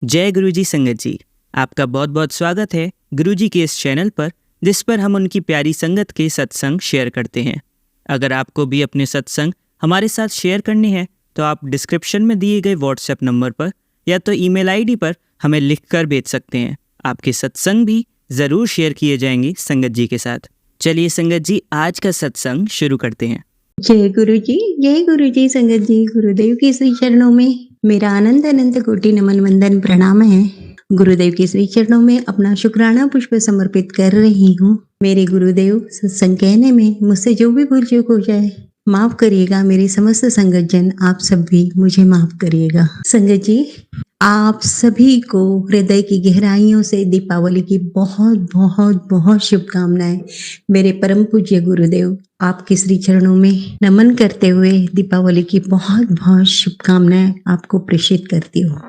जय गुरुजी संगत जी, आपका बहुत बहुत स्वागत है गुरुजी के इस चैनल पर, जिस पर हम उनकी प्यारी संगत के सत्संग शेयर करते हैं। अगर आपको भी अपने सत्संग हमारे साथ शेयर करने हैं तो आप डिस्क्रिप्शन में दिए गए व्हाट्सएप नंबर पर या तो ईमेल आईडी पर हमें लिखकर भेज सकते हैं। आपके सत्संग भी ज़रूर शेयर किए जाएंगे संगत जी के साथ। चलिए संगत जी, आज का सत्संग शुरू करते हैं। जय गुरु जी संगत जी, गुरुदेव के श्री चरणों में मेरा अनंत अनंत कोटि नमन वंदन प्रणाम है। गुरुदेव के श्री चरणों में अपना शुक्राना पुष्प समर्पित कर रही हूँ। मेरे गुरुदेव, सत्संग कहने में मुझसे जो भी भूल चूक हो जाए माफ करिएगा। मेरी समस्त संगत जन, आप सब भी मुझे माफ करिएगा। संगत जी, आप सभी को हृदय की गहराइयों से दीपावली की बहुत बहुत बहुत शुभकामनाएं। मेरे परम पूज्य गुरुदेव, आपके श्री चरणों में नमन करते हुए दीपावली की बहुत बहुत शुभकामनाएं आपको प्रेषित करती हूँ।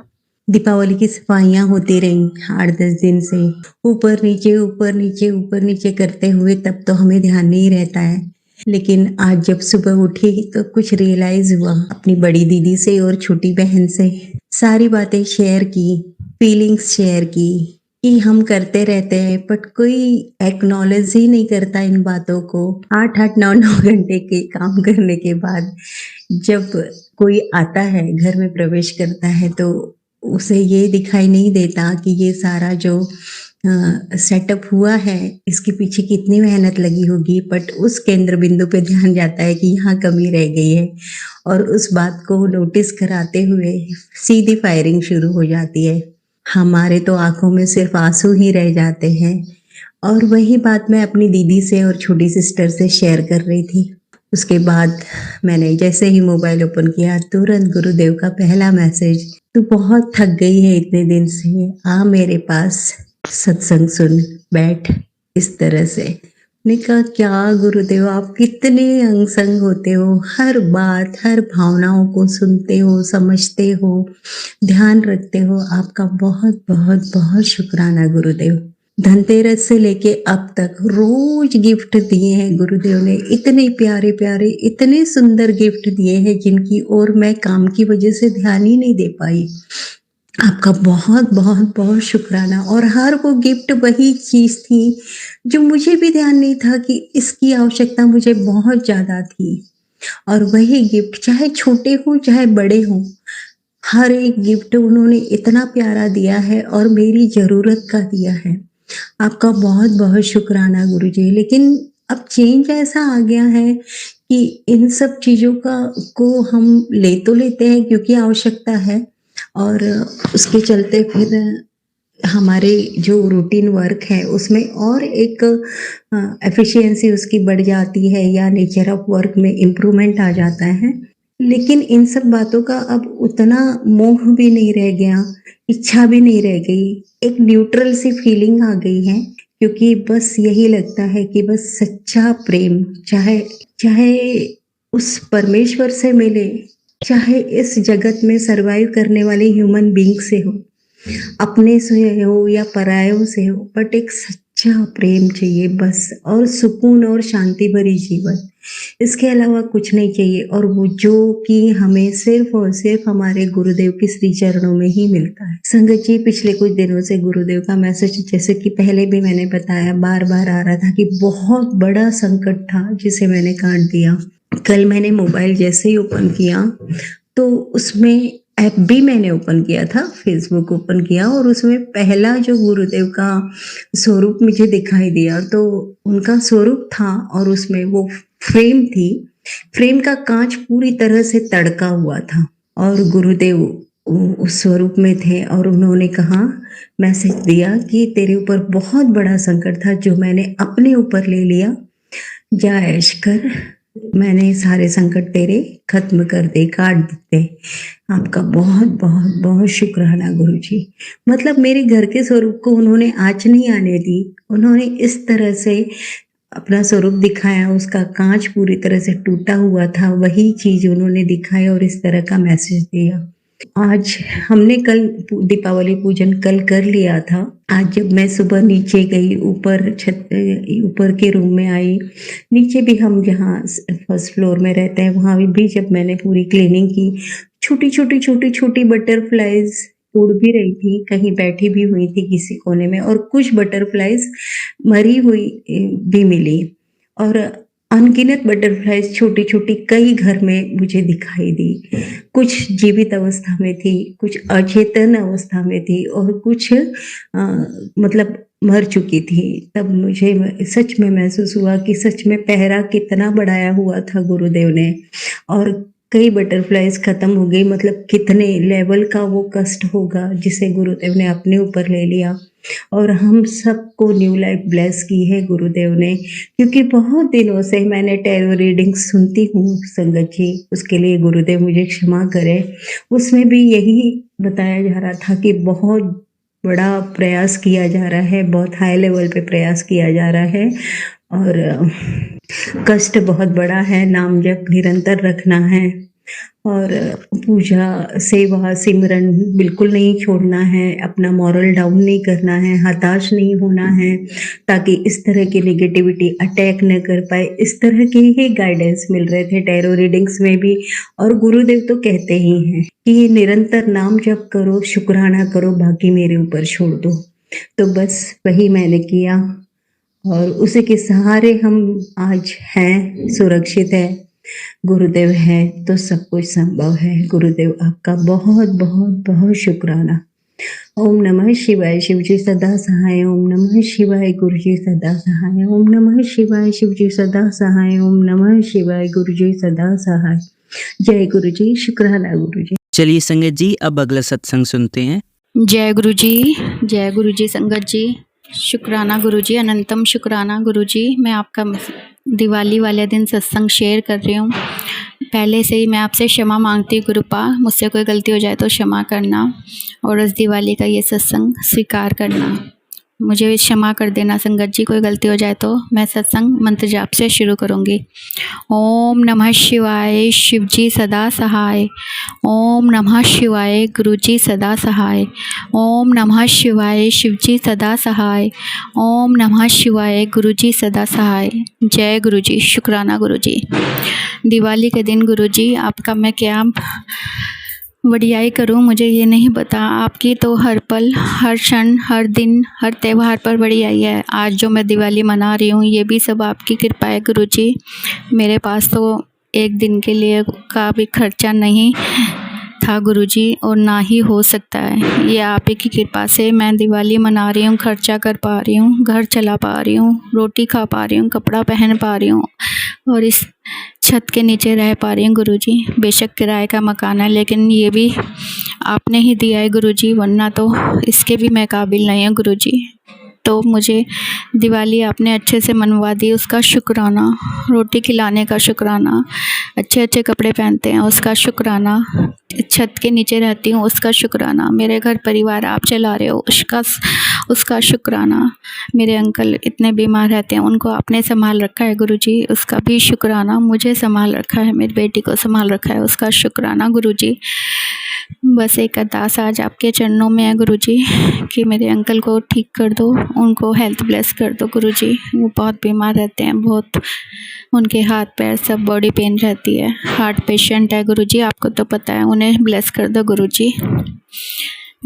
दीपावली की सफाइयां होती रही 8-10 दिन से, ऊपर नीचे ऊपर नीचे ऊपर नीचे करते हुए, तब तो हमें ध्यान नहीं रहता है। लेकिन आज जब सुबह उठी तो कुछ रियलाइज हुआ, अपनी बड़ी दीदी से और छोटी बहन से सारी बातें शेयर की, फीलिंग्स शेयर की कि हम करते रहते हैं बट कोई एक्नॉलेज ही नहीं करता इन बातों को। 8-8 9-9 घंटे के काम करने के बाद जब कोई आता है, घर में प्रवेश करता है, तो उसे ये दिखाई नहीं देता कि ये सारा जो सेटअप हुआ है इसके पीछे कितनी मेहनत लगी होगी। बट उस केंद्र बिंदु पे ध्यान जाता है कि यहाँ कमी रह गई है, और उस बात को नोटिस कराते हुए सीधी फायरिंग शुरू हो जाती है। हमारे तो आंखों में सिर्फ आंसू ही रह जाते हैं। और वही बात मैं अपनी दीदी से और छोटी सिस्टर से शेयर कर रही थी। उसके बाद मैंने जैसे ही मोबाइल ओपन किया, तुरंत गुरुदेव का पहला मैसेज, तू बहुत थक गई है इतने दिन से, आ मेरे पास सत्संग सुन, बैठ। इस तरह से ने कहा, क्या गुरुदेव आप कितने अंग संग होते हो, हर बात हर भावनाओं को सुनते हो, समझते हो, ध्यान रखते हो। आपका बहुत बहुत बहुत शुक्राना गुरुदेव। धनतेरस से लेके अब तक रोज गिफ्ट दिए हैं गुरुदेव ने, इतने प्यारे प्यारे इतने सुंदर गिफ्ट दिए हैं जिनकी और मैं काम की वजह से ध्यान ही नहीं दे पाई। आपका बहुत बहुत बहुत शुक्राना। और हर वो गिफ्ट वही चीज थी जो मुझे भी ध्यान नहीं था कि इसकी आवश्यकता मुझे बहुत ज्यादा थी। और वही गिफ्ट चाहे छोटे हो चाहे बड़े हो, हर एक गिफ्ट उन्होंने इतना प्यारा दिया है और मेरी जरूरत का दिया है। आपका बहुत बहुत शुक्राना गुरुजी। लेकिन अब चेंज ऐसा आ गया है कि इन सब चीजों को हम ले तो लेते हैं क्योंकि आवश्यकता है, और उसके चलते फिर हमारे जो रूटीन वर्क है उसमें और एक एफिशिएंसी उसकी बढ़ जाती है, या नेचर ऑफ वर्क में इम्प्रूवमेंट आ जाता है। लेकिन इन सब बातों का अब उतना मोह भी नहीं रह गया, इच्छा भी नहीं रह गई, एक न्यूट्रल सी फीलिंग आ गई है। क्योंकि बस यही लगता है कि बस सच्चा प्रेम, चाहे चाहे उस परमेश्वर से मिले, चाहे इस जगत में सरवाइव करने वाले ह्यूमन बीइंग से हो, अपने से हो या परायों से हो, बट एक सच्चा प्रेम चाहिए बस, और सुकून और शांति भरी जीवन, इसके अलावा कुछ नहीं चाहिए। और वो जो कि हमें सिर्फ और सिर्फ हमारे गुरुदेव के श्री चरणों में ही मिलता है। संगत जी, पिछले कुछ दिनों से गुरुदेव का मैसेज, जैसे कि पहले भी मैंने बताया, बार बार आ रहा था कि बहुत बड़ा संकट था जिसे मैंने काट दिया। कल मैंने मोबाइल जैसे ही ओपन किया तो उसमें ऐप भी मैंने ओपन किया था, फेसबुक ओपन किया, और उसमें पहला जो गुरुदेव का स्वरूप मुझे दिखाई दिया तो उनका स्वरूप था, और उसमें वो फ्रेम थी। फ्रेम का कांच पूरी तरह से तड़का हुआ था और गुरुदेव उस स्वरूप में थे, और उन्होंने कहा, मैसेज दिया कि तेरे ऊपर बहुत बड़ा संकट था जो मैंने अपने ऊपर ले लिया, जा ऐश कर, मैंने सारे संकट तेरे खत्म कर दे, काट देते। आपका बहुत बहुत बहुत शुक्राना गुरुजी। मतलब मेरे घर के स्वरूप को उन्होंने आँच नहीं आने दी, उन्होंने इस तरह से अपना स्वरूप दिखाया। उसका कांच पूरी तरह से टूटा हुआ था, वही चीज उन्होंने दिखाई और इस तरह का मैसेज दिया। आज हमने कल दीपावली पूजन कल कर लिया था। आज जब मैं सुबह नीचे गई, ऊपर के रूम में आई, नीचे भी हम जहाँ फर्स्ट फ्लोर में रहते हैं वहाँ भी जब मैंने पूरी क्लीनिंग की, छोटी छोटी छोटी छोटी बटरफ्लाईज उड़ भी रही थी, कहीं बैठी भी हुई थी किसी कोने में, और कुछ बटरफ्लाइज मरी हुई भी मिली, और अनगिनत बटरफ्लाइज छोटी-छोटी कई घर में मुझे दिखाई दी। कुछ जीवित अवस्था में थी, कुछ अचेतन अवस्था में थी, और कुछ मतलब मर चुकी थी। तब मुझे सच में महसूस हुआ कि सच में पहरा कितना बढ़ाया हुआ था गुरुदेव ने, और कई बटरफ्लाइज खत्म हो गई, मतलब कितने लेवल का वो कष्ट होगा जिसे गुरुदेव ने अपने ऊपर ले लिया। और हम सबको न्यू लाइफ ब्लेस की है गुरुदेव ने, क्योंकि बहुत दिनों से मैंने टैरो रीडिंग सुनती हूँ संगत जी, उसके लिए गुरुदेव मुझे क्षमा करें। उसमें भी यही बताया जा रहा था कि बहुत बड़ा प्रयास किया जा रहा है, बहुत हाई लेवल पे प्रयास किया जा रहा है, और कष्ट बहुत बड़ा है, नाम जप निरंतर रखना है, और पूजा सेवा सिमरन बिल्कुल नहीं छोड़ना है, अपना मॉरल डाउन नहीं करना है, हताश नहीं होना है, ताकि इस तरह की नेगेटिविटी अटैक न कर पाए। इस तरह के ही गाइडेंस मिल रहे थे टैरो रीडिंग्स में भी, और गुरुदेव तो कहते ही हैं कि निरंतर नाम जप करो, शुक्राना करो, बाकी मेरे ऊपर छोड़ दो। तो बस वही मैंने किया, और उसी के सहारे हम आज हैं, सुरक्षित है। गुरुदेव है तो सब कुछ संभव है। गुरुदेव आपका बहुत बहुत बहुत शुक्राना। ओम नमः शिवाय, शिवजी सदा सहाय। ओम नमः शिवाय, गुरुजी सदा सहाय। ओम नमः शिवाय, शिवजी सदा सहाय। ओम नमः शिवाय, गुरुजी सदा सहाय। जय गुरुजी, शुक्राना गुरुजी। चलिए संगत जी, अब अगला सत्संग सुनते हैं। जय गुरु जी संगत जी, शुक्राना गुरु जी, अनंतम शुक्राना गुरु जी। मैं आपका दिवाली वाले दिन सत्संग शेयर कर रही हूँ। पहले से ही मैं आपसे क्षमा मांगती हूँ गुरुपा, मुझसे कोई गलती हो जाए तो क्षमा करना, और इस दिवाली का ये सत्संग स्वीकार करना। मुझे भी क्षमा कर देना संगत जी, कोई गलती हो जाए तो। मैं सत्संग मंत्र जाप से शुरू करूँगी। ओम नमः शिवाय, शिवजी सदा सहाय। ओम नमः शिवाय, गुरुजी सदा सहाय। ओम नमः शिवाय, शिवजी सदा सहाय। ओम नमः शिवाय, गुरुजी सदा सहाय। जय गुरुजी, शुक्राना गुरुजी। दिवाली के दिन गुरुजी आपका मैं क्या वडियाई करूं, मुझे ये नहीं पता। आपकी तो हर पल, हर क्षण, हर दिन, हर त्यौहार पर वडियाई है। आज जो मैं दिवाली मना रही हूँ ये भी सब आपकी कृपा है गुरुजी। मेरे पास तो एक दिन के लिए का भी खर्चा नहीं था गुरुजी, और ना ही हो सकता है। ये आप ही की कृपा से मैं दिवाली मना रही हूँ, खर्चा कर पा रही हूँ, घर चला पा रही हूँ, रोटी खा पा रही हूँ, कपड़ा पहन पा रही हूँ, और इस छत के नीचे रह पा रही हूँ गुरुजी। बेशक किराए का मकान है, लेकिन ये भी आपने ही दिया है गुरुजी, वरना तो इसके भी मैं काबिल नहीं हूँ गुरुजी। तो मुझे दिवाली आपने अच्छे से मनवा दी, उसका शुक्राना। रोटी खिलाने का शुक्राना, अच्छे अच्छे कपड़े पहनते हैं उसका शुक्राना, छत के नीचे रहती हूँ उसका शुक्राना, मेरे घर परिवार आप चला रहे हो उसका शुक्राना। मेरे अंकल इतने बीमार रहते हैं, उनको आपने संभाल रखा है गुरुजी, उसका भी शुक्राना। मुझे संभाल रखा है, मेरी बेटी को संभाल रखा है, उसका शुक्राना गुरुजी। बस एक अरदास आज आपके चरणों में है गुरुजी कि मेरे अंकल को ठीक कर दो, उनको हेल्थ ब्लेस कर दो गुरुजी। वो बहुत बीमार रहते हैं, बहुत उनके हाथ पैर सब बॉडी पेन रहती है, हार्ट पेशेंट है गुरुजी, आपको तो पता है। उन्हें ब्लेस कर दो गुरुजी।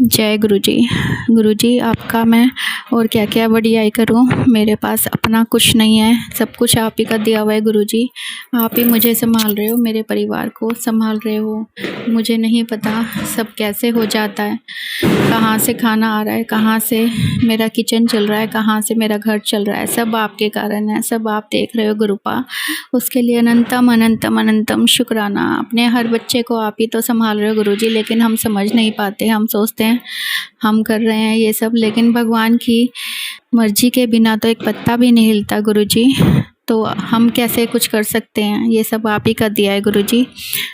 जय गुरुजी। गुरुजी आपका मैं और क्या क्या वडियाई करूं, मेरे पास अपना कुछ नहीं है, सब कुछ आप ही का दिया हुआ है गुरुजी। आप ही मुझे संभाल रहे हो, मेरे परिवार को संभाल रहे हो। मुझे नहीं पता सब कैसे हो जाता है, कहाँ से खाना आ रहा है, कहाँ से मेरा किचन चल रहा है, कहाँ से मेरा घर चल रहा है, सब आपके कारण है, सब आप देख रहे हो गुरुपा। उसके लिए अनंतम अनंतम अनंतम शुक्राना। अपने हर बच्चे को आप ही तो संभाल रहे हो गुरुजी, लेकिन हम समझ नहीं पाते। हम सोचते हैं हम कर रहे हैं ये सब, लेकिन भगवान की मर्जी के बिना तो एक पत्ता भी नहीं हिलता गुरुजी। तो हम कैसे कुछ कर सकते हैं, ये सब आप ही का दिया है गुरुजी,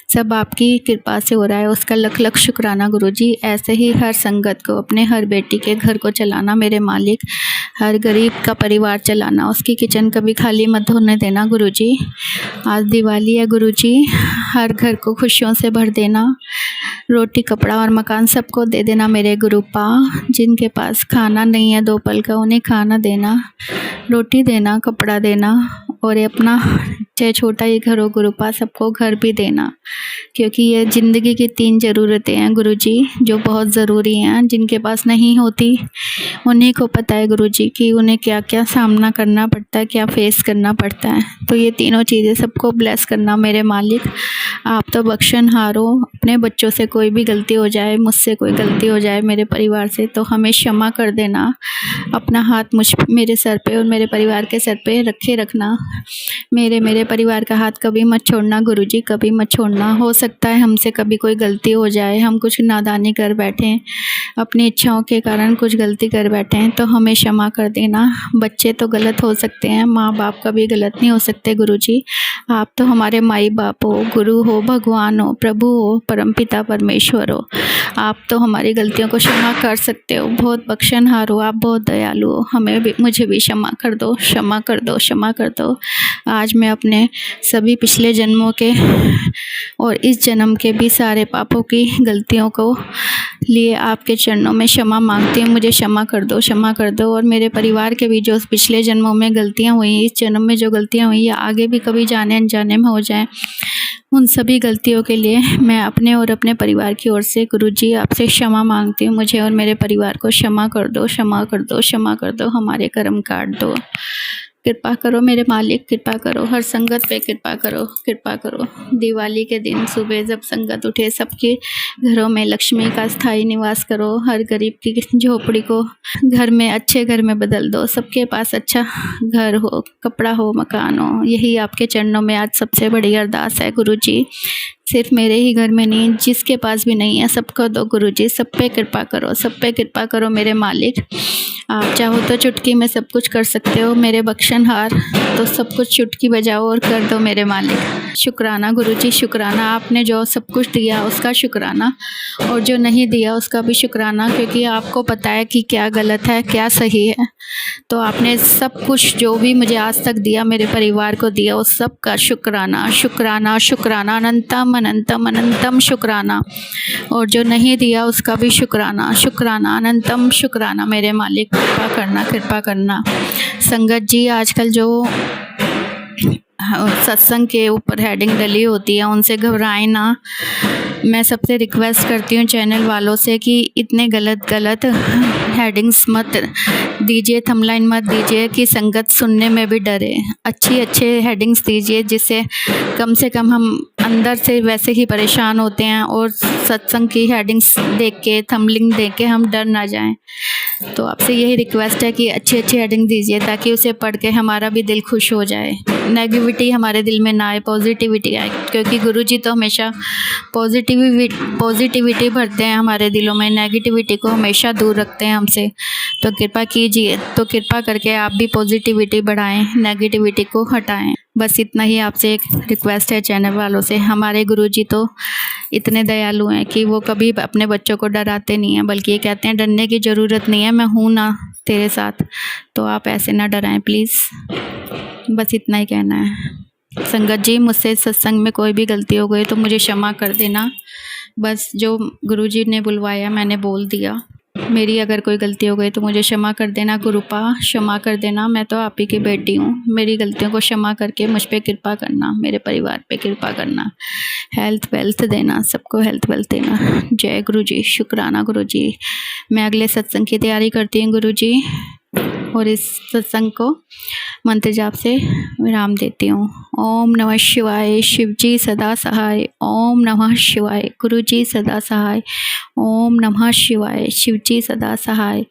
सब आपकी कृपा से हो रहा है, उसका लख लख शुक्राना गुरुजी। ऐसे ही हर संगत को, अपने हर बेटी के घर को चलाना मेरे मालिक, हर गरीब का परिवार चलाना, उसकी किचन कभी खाली मत होने देना गुरुजी। आज दिवाली है गुरुजी, हर घर को खुशियों से भर देना, रोटी कपड़ा और मकान सबको दे देना मेरे गुरुपा। जिनके पास खाना नहीं है 2 पल का, उन्हें खाना देना, रोटी देना, कपड़ा देना, और ये अपना चाहे छोटा ही घर हो गुरुपा, सबको घर भी देना, क्योंकि ये ज़िंदगी की 3 ज़रूरतें हैं गुरुजी, जो बहुत ज़रूरी हैं। जिनके पास नहीं होती उन्हीं को पता है गुरुजी कि उन्हें क्या क्या सामना करना पड़ता है, क्या फेस करना पड़ता है। तो ये तीनों चीज़ें सबको ब्लेस करना मेरे मालिक। आप तो बख्शनहार हो। अपने बच्चों से कोई भी गलती हो जाए, मुझसे कोई गलती हो जाए, मेरे परिवार से, तो हमें क्षमा कर देना। अपना हाथ मेरे सर पे और मेरे परिवार के सर पे रखे रखना। मेरे परिवार का हाथ कभी मत छोड़ना गुरुजी, कभी मत छोड़ना। हो सकता है हमसे कभी कोई गलती हो जाए, हम कुछ नादानी कर बैठें, अपनी इच्छाओं के कारण कुछ गलती कर बैठें, तो हमें क्षमा कर देना। बच्चे तो गलत हो सकते हैं, माँ बाप कभी गलत नहीं हो सकते गुरुजी। आप तो हमारे माई बाप हो, गुरु हो, भगवान हो, प्रभु हो, परमपिता परमेश्वर हो। आप तो हमारी गलतियों को क्षमा कर सकते हो। बहुत बख्शनहार हो आप, बहुत दयालु हो। मुझे भी क्षमा कर दो, क्षमा कर दो, क्षमा कर दो। आज मैं अपने सभी पिछले जन्मों के और इस जन्म के भी सारे पापों की गलतियों को लिए आपके चरणों में क्षमा मांगती हूँ। मुझे क्षमा कर दो, क्षमा कर दो। और मेरे परिवार के भी जो पिछले जन्मों में गलतियाँ हुई, इस जन्म में जो गलतियाँ हुई, या आगे भी कभी जाने अनजाने में हो जाए, उन सभी गलतियों के लिए मैं अपने और अपने परिवार की ओर से गुरुजी आपसे क्षमा मांगती हूँ। मुझे और मेरे परिवार को क्षमा कर दो, क्षमा कर दो, क्षमा कर दो। हमारे कर्म काट दो। कृपा करो मेरे मालिक, कृपा करो। हर संगत पे कृपा करो, कृपा करो। दिवाली के दिन सुबह जब संगत उठे, सबके घरों में लक्ष्मी का स्थायी निवास करो। हर गरीब की झोपड़ी को घर में, अच्छे घर में बदल दो। सबके पास अच्छा घर हो, कपड़ा हो, मकान हो। यही आपके चरणों में आज सबसे बड़ी अरदास है गुरुजी। सिर्फ मेरे ही घर में नहीं, जिसके पास भी नहीं है सबको दो गुरुजी। सब पे कृपा करो, सब पे कृपा करो मेरे मालिक। आप चाहो तो चुटकी में सब कुछ कर सकते हो मेरे बख्शनहार, तो सब कुछ चुटकी बजाओ और कर दो मेरे मालिक। शुक्राना गुरुजी, शुक्राना। आपने जो सब कुछ दिया उसका शुक्राना, और जो नहीं दिया उसका भी शुक्राना, क्योंकि आपको पता है कि क्या गलत है, क्या सही है। तो आपने सब कुछ जो भी मुझे आज तक दिया, मेरे परिवार को दिया, उस सब का शुक्राना, शुक्राना, शुक्राना, अनंतम अनंतम अनंतम शुक्राना। और जो नहीं दिया उसका भी शुक्राना, शुक्राना, अनंतम शुक्राना मेरे मालिक। कृपा करना, कृपा करना। संगत जी, आजकल जो सत्संग के ऊपर हेडिंग डली होती है, उनसे घबराएं ना। मैं सबसे रिक्वेस्ट करती हूँ चैनल वालों से कि इतने गलत हेडिंग्स मत दीजिए, थंबलाइन मत दीजिए कि संगत सुनने में भी डरे। अच्छे हेडिंग्स दीजिए, जिससे कम से कम हम अंदर से वैसे ही परेशान होते हैं, और सत्संग की हेडिंग्स देख के, थंबलिंग देख के हम डर ना जाएं। तो आपसे यही रिक्वेस्ट है कि अच्छी हेडिंग दीजिए, ताकि उसे पढ़ के हमारा भी दिल खुश हो जाए, नेगेटिविटी हमारे दिल में ना आए, पॉजिटिविटी आए। क्योंकि गुरुजी तो हमेशा पॉजिटिविटी भरते हैं हमारे दिलों में, नेगेटिविटी को हमेशा दूर रखते हैं हमसे। तो कृपा कीजिए, तो कृपा करके आप भी पॉजिटिविटी बढ़ाएं, नेगेटिविटी को हटाएं। बस इतना ही आपसे एक रिक्वेस्ट है चैनल वालों से। हमारे गुरुजी तो इतने दयालु हैं कि वो कभी अपने बच्चों को डराते नहीं हैं, बल्कि ये कहते हैं डरने की ज़रूरत नहीं है, मैं हूँ ना तेरे साथ। तो आप ऐसे ना डराएं प्लीज़। बस इतना ही कहना है। संगत जी, मुझसे सत्संग में कोई भी गलती हो गई तो मुझे क्षमा कर देना। बस जो गुरुजी ने बुलवाया मैंने बोल दिया। मेरी अगर कोई गलती हो गई तो मुझे क्षमा कर देना गुरुपा, क्षमा कर देना। मैं तो आप ही की बेटी हूँ। मेरी गलतियों को क्षमा करके मुझ पे कृपा करना, मेरे परिवार पे कृपा करना, हेल्थ वेल्थ देना, सबको हेल्थ वेल्थ देना। जय गुरुजी, शुक्राना गुरुजी। मैं अगले सत्संग की तैयारी करती हूँ गुरुजी, और इस सत्संग को मंत्र जाप से विराम देती हूँ। ओम नमः शिवाय, शिवजी सदा सहाय। ओम नमः शिवाय, गुरुजी सदा सहाय। ओम नमः शिवाय, शिवजी सदा सहाय।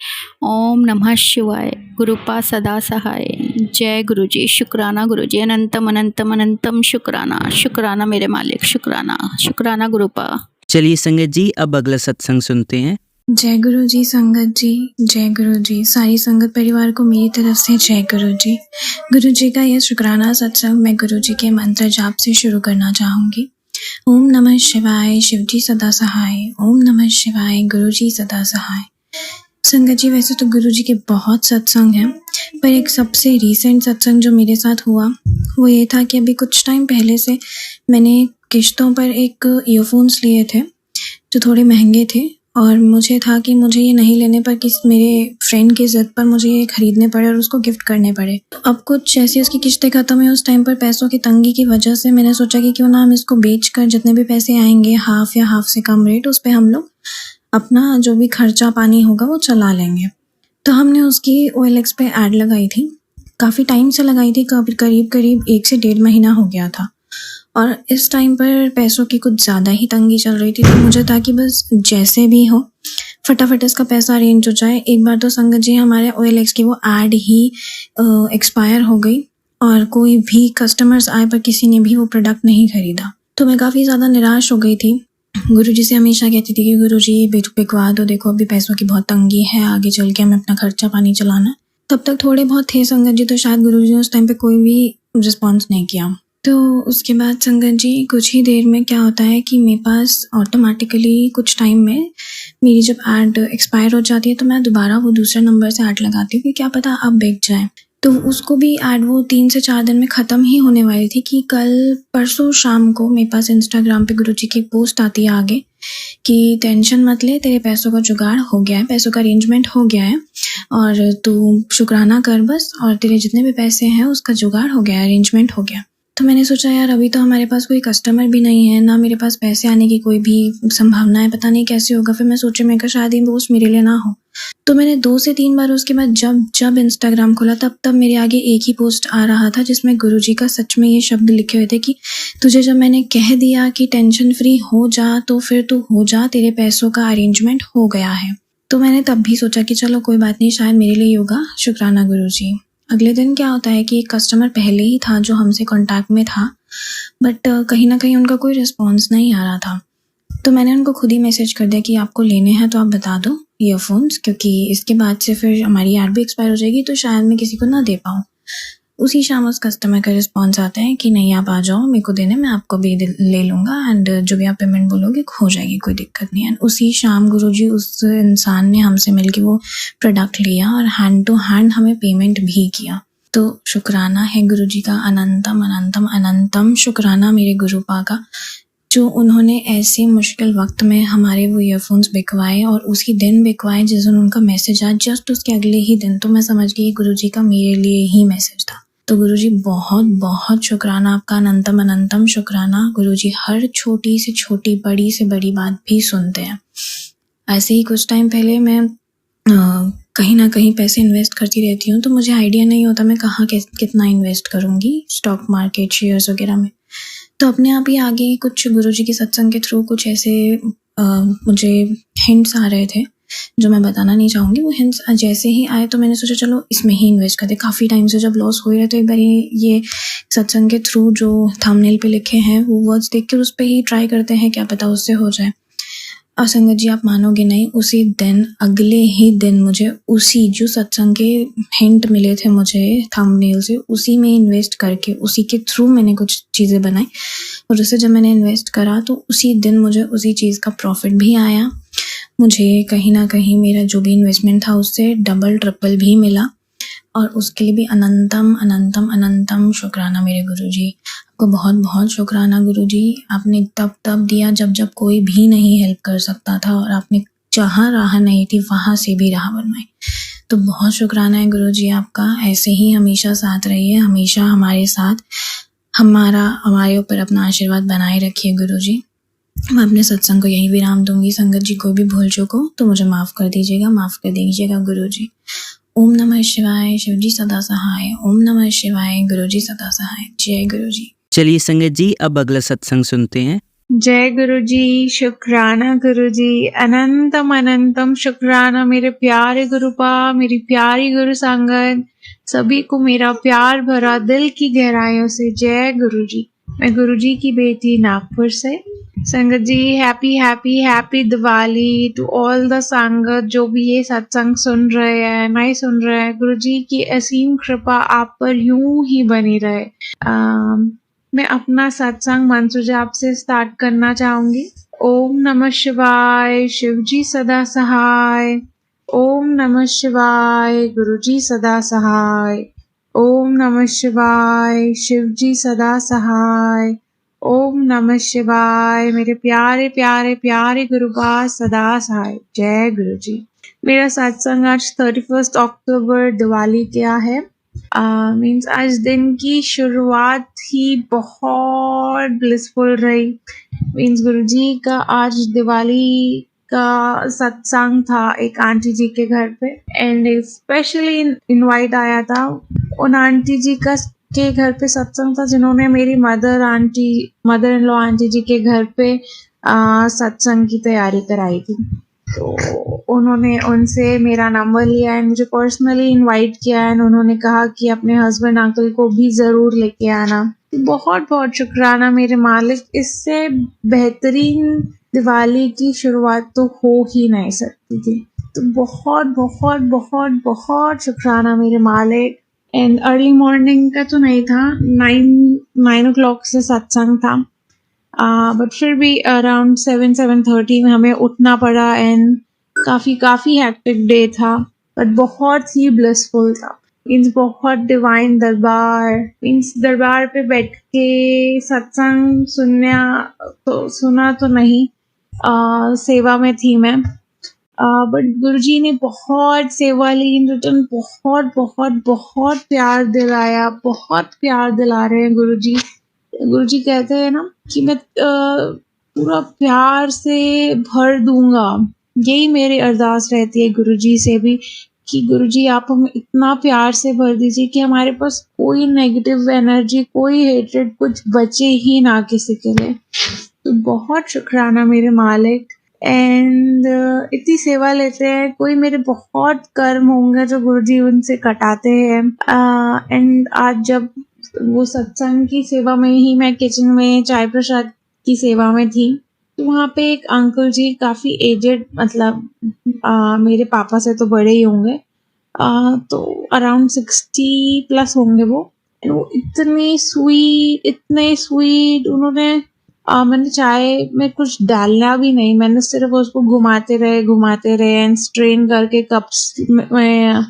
ओम नमः शिवाय, गुरुपा सदा सहाय। जय गुरुजी, शुक्राना गुरुजी, अनंतम अनंतम अनंतम शुक्राना, शुक्राना मेरे मालिक, शुक्राना, शुक्राना गुरुपा। चलिए संगत जी, अब अगला सत्संग सुनते हैं। जय गुरु जी संगत जी, जय गुरु जी। सारी संगत परिवार को मेरी तरफ से जय गुरु जी। गुरु जी का यह शुक्राना सत्संग मैं गुरु जी के मंत्र जाप से शुरू करना चाहूँगी। ओम नमः शिवाय, शिवजी सदा सहाय। ओम नमः शिवाय, गुरु जी सदा सहाय। संगत जी, वैसे तो गुरु जी के बहुत सत्संग हैं, पर एक सबसे रीसेंट सत्संग जो मेरे साथ हुआ वो ये था कि अभी कुछ टाइम पहले से मैंने किश्तों पर एक ईयरफोन्स लिए थे जो थोड़े महंगे थे, और मुझे था कि मुझे ये नहीं लेने पर किस मेरे फ्रेंड की ज़िद पर मुझे ये खरीदने पड़े और उसको गिफ्ट करने पड़े। तो अब कुछ जैसे उसकी किश्तें ख़त्म हुई उस टाइम पर पैसों की तंगी की वजह से मैंने सोचा कि क्यों ना हम इसको बेच कर जितने भी पैसे आएंगे हाफ़ या हाफ़ से कम रेट उस पर हम लोग अपना जो भी खर्चा पानी होगा वो चला लेंगे। तो हमने उसकी OLX पे ऐड लगाई थी, काफ़ी टाइम से लगाई थी, करीब 1 से 1.5 महीना हो गया था। और इस टाइम पर पैसों की कुछ ज़्यादा ही तंगी चल रही थी, तो मुझे था कि बस जैसे भी हो फटाफट इसका पैसा अरेंज हो जाए। एक बार तो संगत जी हमारे OLX की वो ऐड ही एक्सपायर हो गई और कोई भी कस्टमर्स आए पर किसी ने भी वो प्रोडक्ट नहीं खरीदा। तो मैं काफ़ी ज़्यादा निराश हो गई थी। गुरुजी से हमेशा कहती थी कि गुरुजी बिकवा दो, देखो अभी पैसों की बहुत तंगी है, आगे चल के हमें अपना खर्चा पानी चलाना। तब तक थोड़े बहुत थे संगत जी, तो शायद गुरुजी ने उस टाइम पे कोई भी रिस्पॉन्स नहीं किया। तो उसके बाद संगत जी कुछ ही देर में क्या होता है कि मेरे पास ऑटोमेटिकली कुछ टाइम में मेरी जब ऐड एक्सपायर हो जाती है तो मैं दोबारा वो दूसरे नंबर से ऐड लगाती हूँ कि क्या पता अब बिक जाए। तो उसको भी ऐड वो 3 से 4 दिन में ख़त्म ही होने वाली थी कि कल परसों शाम को मेरे पास इंस्टाग्राम पे गुरुजी की पोस्ट आती है आगे कि टेंशन मत ले, तेरे पैसों का जुगाड़ हो गया है, पैसों का अरेंजमेंट हो गया है और तू शुक्राना कर बस, और तेरे जितने भी पैसे हैं उसका जुगाड़ हो गया है, अरेंजमेंट हो गया। तो मैंने सोचा यार अभी तो हमारे पास कोई कस्टमर भी नहीं है, ना मेरे पास पैसे आने की कोई भी संभावना है, पता नहीं कैसे होगा। फिर मैं सोचा मैं शायद ये पोस्ट मेरे लिए ना हो। तो मैंने 2 से 3 बार उसके बाद जब इंस्टाग्राम खोला तब मेरे आगे एक ही पोस्ट आ रहा था जिसमें गुरुजी का सच में ये शब्द लिखे हुए थे कि तुझे जब मैंने कह दिया कि टेंशन फ्री हो जा तो फिर तू हो जा, तेरे पैसों का अरेंजमेंट हो गया है। तो मैंने तब भी सोचा कि चलो कोई बात नहीं, शायद मेरे लिए होगा, शुक्राना गुरुजी। अगले दिन क्या होता है कि एक कस्टमर पहले ही था जो हमसे कांटेक्ट में था, बट कहीं ना कहीं उनका कोई रिस्पॉन्स नहीं आ रहा था। तो मैंने उनको खुद ही मैसेज कर दिया कि आपको लेने हैं तो आप बता दो ईयरफोन्स, क्योंकि इसके बाद से फिर हमारी ऐड भी एक्सपायर हो जाएगी तो शायद मैं किसी को ना दे पाऊँ। उसी शाम उस कस्टमर का रिस्पॉन्स आता है कि नहीं आप आ जाओ, मेरे को देने, मैं आपको भी ले लूँगा एंड जो भी आप पेमेंट बोलोगे हो जाएगी, कोई दिक्कत नहीं है। उसी शाम गुरुजी उस इंसान ने हमसे मिलके वो प्रोडक्ट लिया और हैंड टू हैंड हमें पेमेंट भी किया। तो शुक्राना है गुरुजी का, अनंतम अनंतम अनंतम शुक्राना मेरे गुरुपा का, जो उन्होंने ऐसे मुश्किल वक्त में हमारे वो ईयरफोन्स बिकवाए और उसी दिन बिकवाए जिस दिन उनका मैसेज आया, जस्ट उसके अगले ही दिन। तो मैं समझ गई गुरुजी का मेरे लिए ही मैसेज था। तो गुरुजी बहुत बहुत शुक्राना आपका, अनंतम अनंतम शुक्राना। गुरुजी हर छोटी से छोटी बड़ी से बड़ी बात भी सुनते हैं। ऐसे ही कुछ टाइम पहले मैं कहीं ना कहीं पैसे इन्वेस्ट करती रहती हूँ, तो मुझे आइडिया नहीं होता मैं कहाँ कितना इन्वेस्ट करूँगी, स्टॉक मार्केट, शेयर्स वगैरह में। तो अपने आप ही आगे कुछ गुरुजी के सत्संग के थ्रू कुछ ऐसे मुझे हिंट्स आ रहे थे जो मैं बताना नहीं चाहूँगी। वो हिंट्स जैसे ही आए तो मैंने सोचा चलो इसमें ही इन्वेस्ट करते। काफ़ी टाइम से जब लॉस हो रहे तो एक बार ये सत्संग के थ्रू जो थंबनेल पे लिखे हैं वो वर्ड्स देख कर उस पर ही ट्राई करते हैं, क्या पता उससे हो जाए। और संगत जी आप मानोगे नहीं, उसी दिन अगले ही दिन मुझे उसी जो सत्संग के हिंट मिले थे मुझे थंबनेल से, उसी में इन्वेस्ट करके उसी के थ्रू मैंने कुछ चीज़ें बनाई और उससे जब मैंने इन्वेस्ट करा तो उसी दिन मुझे उसी चीज़ का प्रॉफिट भी आया। मुझे कहीं ना कहीं मेरा जो भी इन्वेस्टमेंट था उससे डबल ट्रिपल भी मिला और उसके लिए भी अनंतम अनंतम अनंतम शुक्राना मेरे गुरुजी। आपको बहुत बहुत शुक्राना गुरुजी। आपने तब दिया जब कोई भी नहीं हेल्प कर सकता था और आपने जहाँ राह नहीं थी वहाँ से भी राह बनवाई। तो बहुत शुक्राना है गुरुजी आपका। ऐसे ही हमेशा साथ रहिए, हमेशा हमारे साथ, हमारे ऊपर अपना आशीर्वाद बनाए रखिए गुरुजी। मैं अपने सत्संग को यहीं विराम दूंगी। संगत जी कोई भी भूल चूक हो तो मुझे माफ़ कर दीजिएगा, माफ़ कर दीजिएगा गुरुजी। ओम नमः शिवाय, शिवजी सदा सहाय। ओम नमः शिवाय, गुरुजी सदा सहाय। जय गुरुजी। चलिए संगत जी अब अगला सत्संग सुनते हैं। जय गुरुजी, शुक्राना गुरुजी, अनंतम अनंतम शुक्राना मेरे प्यारे गुरुपा, मेरी प्यारी गुरु संगत, सभी को मेरा प्यार भरा दिल की गहराइयों से जय गुरुजी। मैं गुरुजी की बेटी नागपुर से। संगत जी happy happy happy Diwali to all the sangat जो भी ये सत्संग सुन रहे हैं, नहीं सुन रहे हैं। गुरुजी की असीम कृपा आप पर यूं ही बनी रहे। मैं अपना सत्संग मंत्र जाप से स्टार्ट करना चाहूंगी। ओम नमः शिवाय, शिवजी सदा सहाय। ओम नमः शिवाय, गुरुजी सदा सहाय। ओम नमः शिवाय, शिवजी सदा सहाय। ओम नमः शिवाय। मेरे प्यारे प्यारे प्यारे गुरुबा सदा सहाय। जय गुरु जी। मेरा सत्संग आज 31 अक्टूबर दिवाली क्या है। मीन्स आज दिन की शुरुआत ही बहुत ब्लिसफुल रही। मीन्स गुरुजी का आज दिवाली का सत्संग था एक आंटी जी के घर पे, एंड स्पेशली इनवाइट आया था उन आंटी जी का के घर पे सत्संग था जिन्होंने मेरी मदर इन लॉ आंटी जी के घर पे सत्संग की तैयारी कराई थी। तो उन्होंने उनसे मेरा नंबर लिया एंड मुझे पर्सनली इनवाइट किया एंड उन्होंने कहा कि अपने हस्बैंड अंकल को भी ज़रूर लेके आना। बहुत बहुत शुक्राना मेरे मालिक। इससे बेहतरीन दिवाली की शुरुआत तो हो ही नहीं सकती थी। तो बहुत बहुत बहुत बहुत शुक्राना मेरे मालिक। एंड अर्ली मॉर्निंग का तो नहीं था, 9 o'clock से सत्संग था, बट फिर भी अराउंड 7-7:30 में हमें उठना पड़ा एंड काफ़ी हैक्टिक डे था, बट बहुत ही ब्लिसफुल था। मीन्स बहुत डिवाइन दरबार, मीन्स दरबार पे बैठ के सत्संग सुना तो नहीं, सेवा में थी मैं, बट गुरुजी ने बहुत सेवा ली इन रिटर्न। बहुत बहुत बहुत प्यार दिलाया, बहुत प्यार दिला रहे हैं गुरुजी। गुरुजी कहते हैं ना कि मैं पूरा प्यार से भर दूंगा। यही मेरी अरदास रहती है गुरुजी से भी कि गुरुजी आप हमें इतना प्यार से भर दीजिए कि हमारे पास कोई नेगेटिव एनर्जी, कोई हेट्रेड कुछ बचे ही ना किसी के लिए। तो बहुत शुक्राना मेरे मालिक। एंड इतनी सेवा लेते हैं, कोई मेरे बहुत कर्म होंगे जो गुरुजी उनसे कटाते हैं। एंड आज जब वो सत्संग की सेवा में ही मैं किचन में चाय प्रसाद की सेवा में थी, तो वहाँ पे एक अंकल जी काफ़ी एजेड, मतलब मेरे पापा से तो बड़े ही होंगे, तो अराउंड 60+ होंगे वो। वो इतने स्वीट उन्होंने मैंने चाय में कुछ डालना भी नहीं, मैंने सिर्फ उसको घुमाते रहे एंड स्ट्रेन करके कप्स में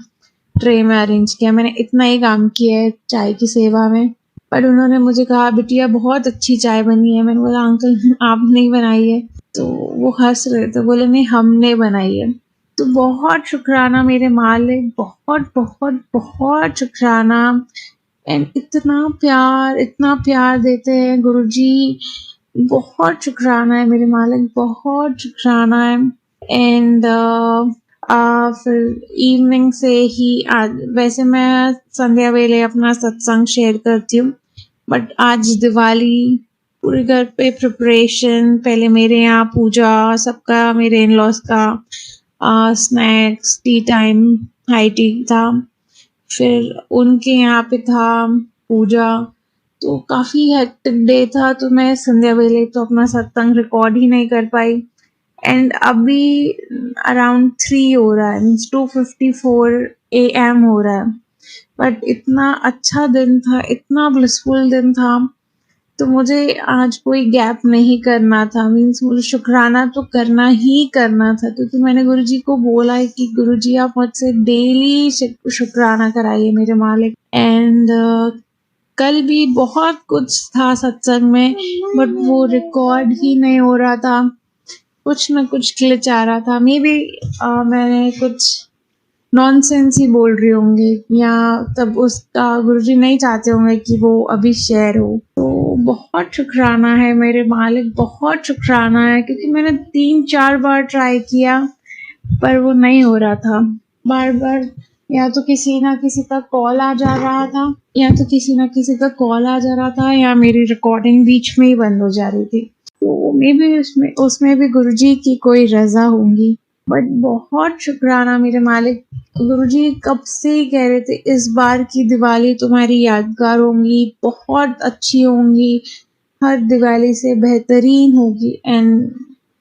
ट्रे में अरेंज किया। मैंने इतना ही काम किया है चाय की सेवा में। पर उन्होंने मुझे कहा बिटिया बहुत अच्छी चाय बनी है। मैंने बोला अंकल आपने ही बनाई है। तो वो हंस रहे थे, बोले नहीं हमने बनाई है। तो बहुत शुक्राना मेरे मालिक, बहुत बहुत बहुत शुक्राना। एंड इतना प्यार देते हैं गुरुजी। बहुत शुक्राना है मेरे मालिक, बहुत शुक्राना है। एंड फिर इवनिंग से ही वैसे मैं संध्या वेले अपना सत्संग शेयर करती हूँ, बट आज दिवाली, पूरे घर पे प्रिपरेशन, पहले मेरे यहाँ पूजा सबका, मेरे इन लॉज का snacks, T time, high tea था, फिर उनके यहाँ पे था पूजा, तो काफ़ी हेक्टिक डे था। तो मैं संध्या वेले तो अपना सत्संग रिकॉर्ड ही नहीं कर पाई। एंड अभी अराउंड 3 हो रहा है, मीन्स 2:54 AM हो रहा है, बट इतना अच्छा दिन था, इतना ब्लिसफुल दिन था, तो मुझे आज कोई गैप नहीं करना था। मीन्स मुझे शुक्राना तो करना ही करना था, क्योंकि मैंने गुरुजी को बोला है कि गुरुजी आप मुझसे डेली शुक्राना कराइए मेरे मालिक। एंड कल भी बहुत कुछ था सत्संग में, बट वो रिकॉर्ड ही नहीं हो रहा था, कुछ ना कुछ ग्लिच आ रहा था। मे बी मैंने कुछ नॉनसेंस ही बोल रही होंगी, या तब उसका गुरुजी नहीं चाहते होंगे कि वो अभी शेयर हो। तो बहुत शुक्राना है मेरे मालिक, बहुत शुक्राना है, क्योंकि मैंने 3-4 बार ट्राई किया पर वो नहीं हो रहा था। बार बार या तो किसी ना किसी का कॉल आ जा रहा था, या मेरी रिकॉर्डिंग बीच में ही बंद हो जा रही थी। तो मे बी उसमें भी गुरुजी की कोई रजा होंगी। बट बहुत शुक्राना मेरे मालिक। गुरुजी कब से ही कह रहे थे इस बार की दिवाली तुम्हारी यादगार होंगी, बहुत अच्छी होंगी, हर दिवाली से बेहतरीन होगी। एंड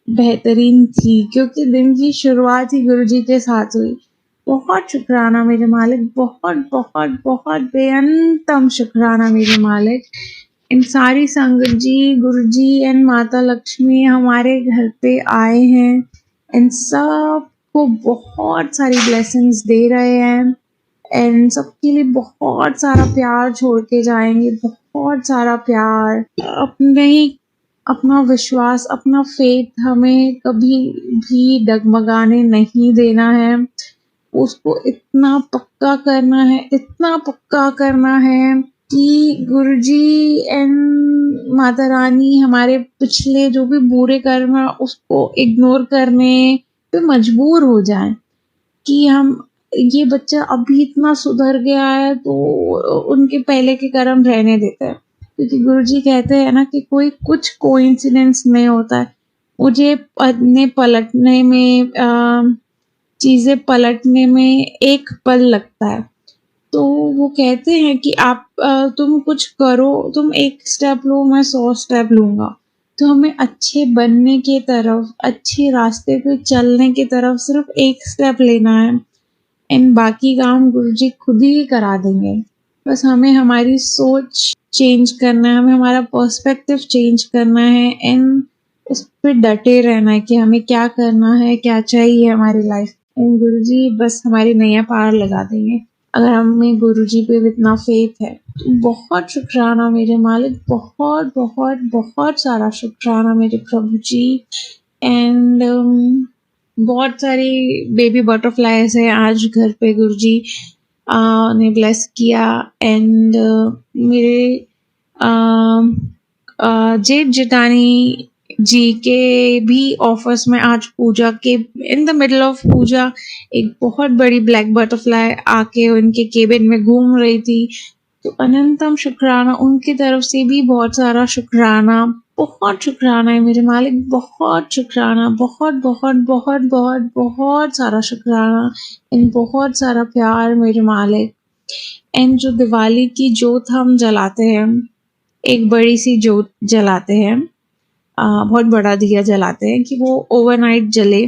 बेहतरीन थी, क्योंकि दिन की शुरुआत ही गुरुजी के साथ हुई। बहुत शुक्राना मेरे मालिक, बहुत बहुत बहुत बेअंतम शुक्राना मेरे मालिक। इन सारी संगत जी, गुरुजी एंड माता लक्ष्मी हमारे घर पे आए हैं, इन सब को बहुत सारी ब्लेसिंग्स दे रहे हैं। एंड सबके लिए बहुत सारा प्यार छोड़ के जाएंगे, बहुत सारा प्यार। अपना विश्वास, अपना फेथ हमें कभी भी डगमगाने नहीं देना है। उसको इतना पक्का करना है, इतना पक्का करना है कि गुरुजी एंड माता रानी हमारे पिछले जो भी बुरे कर्म है उसको इग्नोर करने पे मजबूर हो जाएं कि हम ये बच्चा अभी इतना सुधर गया है तो उनके पहले के कर्म रहने देते हैं। क्योंकि गुरुजी कहते हैं ना कि कुछ कोइंसिडेंस नहीं होता है। मुझे चीजें पलटने में एक पल लगता है। तो वो कहते हैं कि तुम कुछ करो, तुम एक स्टेप लो, मैं 100 स्टेप लूंगा। तो हमें अच्छे बनने के तरफ, अच्छे रास्ते पे चलने की तरफ सिर्फ एक स्टेप लेना है एंड बाकी काम गुरुजी खुद ही करा देंगे। बस हमें हमारी सोच चेंज करना है, हमें हमारा पर्सपेक्टिव चेंज करना है एंड उस पर डटे रहना है कि हमें क्या करना है, क्या चाहिए हमारी लाइफ। एंड गुरुजी बस हमारी नैया पार लगा देंगे अगर हमें गुरुजी पे इतना फेथ है। तो बहुत शुक्राना मेरे मालिक, बहुत बहुत बहुत सारा शुक्राना मेरे प्रभु जी। एंड बहुत सारी बेबी बटरफ्लाईज है आज घर पे गुरुजी ने ब्लेस किया। एंड मेरे जेठ जेठानी जी के भी ऑफिस में आज पूजा के इन द मिडल ऑफ पूजा एक बहुत बड़ी ब्लैक बटरफ्लाई आके उनके केबिन में घूम रही थी। तो अनंतम शुक्राना, उनकी तरफ से भी बहुत सारा शुक्राना, बहुत शुक्राना है मेरे मालिक, बहुत शुक्राना, बहुत बहुत बहुत बहुत बहुत सारा शुक्राना एंड बहुत सारा प्यार मेरे मालिक। एंड जो दिवाली की जोत हम जलाते हैं, एक बड़ी सी जोत जलाते हैं, बहुत बड़ा दिया जलाते हैं कि वो ओवरनाइट जले